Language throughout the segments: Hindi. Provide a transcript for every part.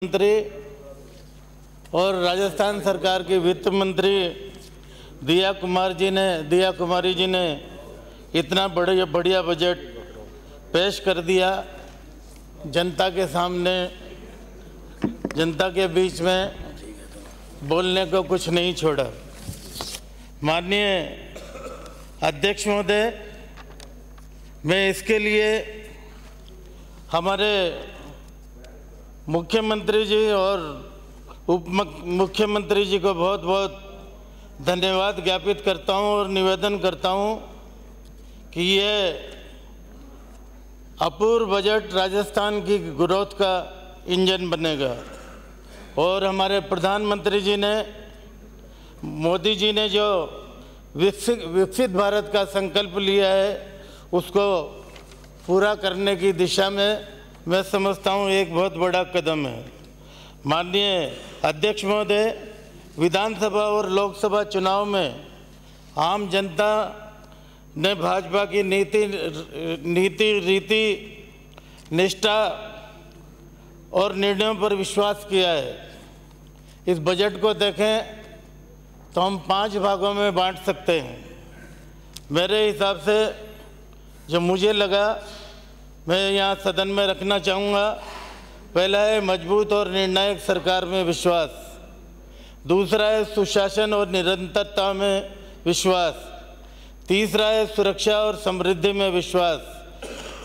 मंत्री और राजस्थान सरकार के वित्त मंत्री दिया कुमारी जी ने इतना बढ़िया बजट पेश कर दिया। जनता के सामने, जनता के बीच में बोलने को कुछ नहीं छोड़ा। माननीय अध्यक्ष महोदय, मैं इसके लिए हमारे मुख्यमंत्री जी और उप मुख्यमंत्री जी को बहुत बहुत धन्यवाद ज्ञापित करता हूं और निवेदन करता हूं कि ये अपूर्व बजट राजस्थान की ग्रोथ का इंजन बनेगा। और हमारे प्रधानमंत्री जी ने, मोदी जी ने जो विकसित भारत का संकल्प लिया है उसको पूरा करने की दिशा में मैं समझता हूँ एक बहुत बड़ा कदम है। माननीय अध्यक्ष महोदय, विधानसभा और लोकसभा चुनाव में आम जनता ने भाजपा की नीति रीति निष्ठा और निर्णयों पर विश्वास किया है। इस बजट को देखें तो हम 5 भागों में बांट सकते हैं। मेरे हिसाब से जो मुझे लगा मैं यहाँ सदन में रखना चाहूँगा, पहला है मजबूत और निर्णायक सरकार में विश्वास, दूसरा है सुशासन और निरंतरता में विश्वास, तीसरा है सुरक्षा और समृद्धि में विश्वास,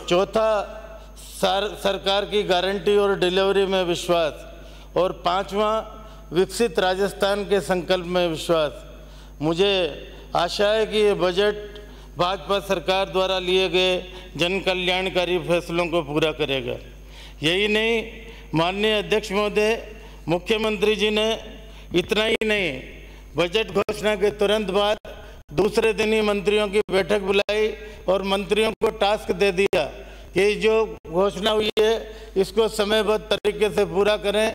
चौथा सरकार की गारंटी और डिलीवरी में विश्वास और पांचवा विकसित राजस्थान के संकल्प में विश्वास। मुझे आशा है कि ये बजट भाजपा सरकार द्वारा लिए गए जन कल्याणकारी फैसलों को पूरा करेगा। यही नहीं, माननीय अध्यक्ष महोदय, मुख्यमंत्री जी ने इतना ही नहीं, बजट घोषणा के तुरंत बाद दूसरे दिन ही मंत्रियों की बैठक बुलाई और मंत्रियों को टास्क दे दिया कि जो घोषणा हुई है इसको समयबद्ध तरीके से पूरा करें।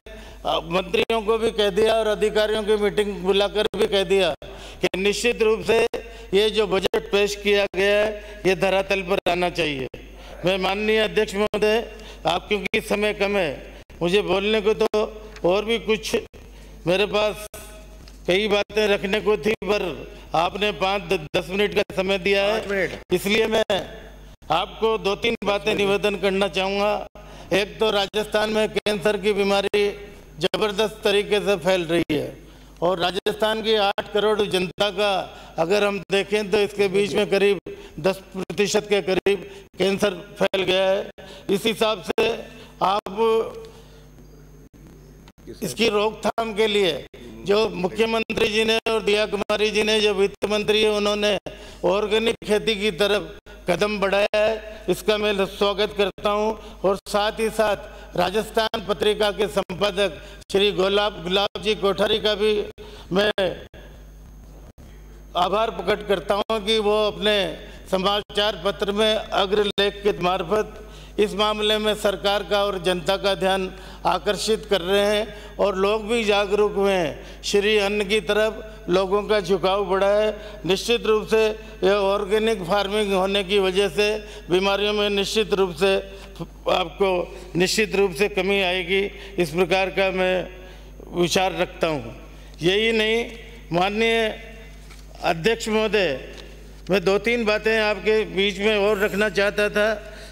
मंत्रियों को भी कह दिया और अधिकारियों की मीटिंग बुलाकर भी कह दिया कि निश्चित रूप से ये जो बजट पेश किया गया है ये धरातल पर आना चाहिए। मैं माननीय अध्यक्ष महोदय, आप क्योंकि समय कम है, मुझे बोलने को तो और भी कुछ मेरे पास कई बातें रखने को थी, पर आपने 5-10 मिनट का समय दिया है, इसलिए मैं आपको 2-3 बातें निवेदन करना चाहूँगा। एक तो राजस्थान में कैंसर की बीमारी जबरदस्त तरीके से फैल रही है और राजस्थान की 8 करोड़ जनता का अगर हम देखें तो इसके बीच में करीब 10% के करीब कैंसर फैल गया है। इस हिसाब से आप इसकी रोकथाम के लिए जो मुख्यमंत्री जी ने और दिया कुमारी जी ने, जो वित्त मंत्री है, उन्होंने ऑर्गेनिक खेती की तरफ कदम बढ़ाया है, इसका मैं स्वागत करता हूं। और साथ ही साथ राजस्थान पत्रिका के संपादक श्री गुलाब जी कोठारी का भी मैं आभार प्रकट करता हूं कि वो अपने समाचार पत्र में अग्रलेख के मार्फत इस मामले में सरकार का और जनता का ध्यान आकर्षित कर रहे हैं और लोग भी जागरूक हुए हैं। श्री अन्न की तरफ लोगों का झुकाव बढ़ा है। निश्चित रूप से यह ऑर्गेनिक फार्मिंग होने की वजह से बीमारियों में निश्चित रूप से कमी आएगी, इस प्रकार का मैं विचार रखता हूँ। यही नहीं, माननीय अध्यक्ष महोदय, मैं 2-3 बातें आपके बीच में और रखना चाहता था,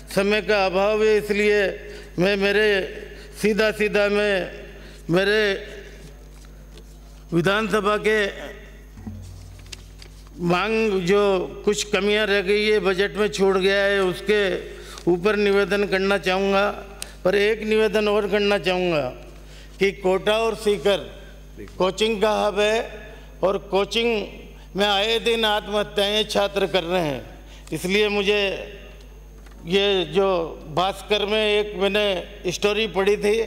समय का अभाव है, इसलिए मैं सीधा मेरे विधानसभा के मांग जो कुछ कमियां रह गई है, बजट में छूट गया है, उसके ऊपर निवेदन करना चाहूँगा। पर एक निवेदन और करना चाहूँगा कि कोटा और सीकर कोचिंग का हब है और कोचिंग में आए दिन आत्महत्याएं छात्र कर रहे हैं। इसलिए मुझे ये जो भास्कर में एक मैंने स्टोरी पढ़ी थी,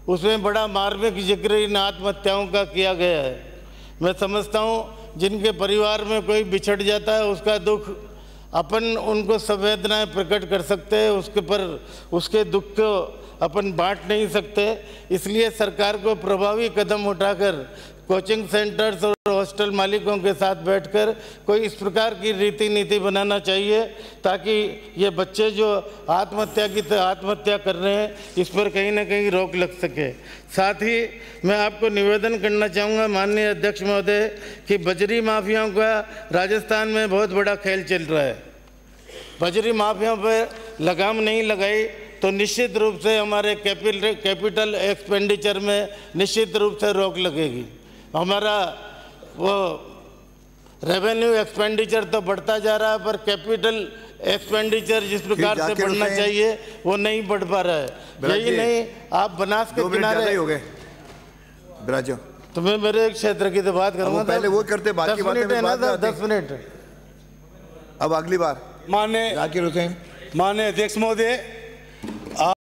उसमें बड़ा मार्मिक जिक्र इन आत्महत्याओं का किया गया है। मैं समझता हूँ जिनके परिवार में कोई बिछड़ जाता है उसका दुख अपन उनको संवेदनाएं प्रकट कर सकते हैं, उसके दुख को अपन बांट नहीं सकते। इसलिए सरकार को प्रभावी कदम उठाकर कोचिंग सेंटर्स और हॉस्टल मालिकों के साथ बैठकर कोई इस प्रकार की रीति नीति बनाना चाहिए ताकि ये बच्चे जो आत्महत्या कर रहे हैं इस पर कहीं ना कहीं रोक लग सके। साथ ही मैं आपको निवेदन करना चाहूँगा माननीय अध्यक्ष महोदय कि बजरी माफियाओं का राजस्थान में बहुत बड़ा खेल चल रहा है। बजरी माफियाओं पर लगाम नहीं लगाई तो निश्चित रूप से हमारे कैपिटल एक्सपेंडिचर में निश्चित रूप से रोक लगेगी। हमारा वो रेवेन्यू एक्सपेंडिचर तो बढ़ता जा रहा है पर कैपिटल एक्सपेंडिचर जिस प्रकार से बढ़ना चाहिए वो नहीं बढ़ पा रहा है। यही नहीं, आप बनास के किनारे हो गए तो मैं मेरे एक क्षेत्र की तो बात करूँगा, पहले वो करते बाकी बातें में बात 10 मिनट। अब अगली बार माननीय अध्यक्ष महोदय,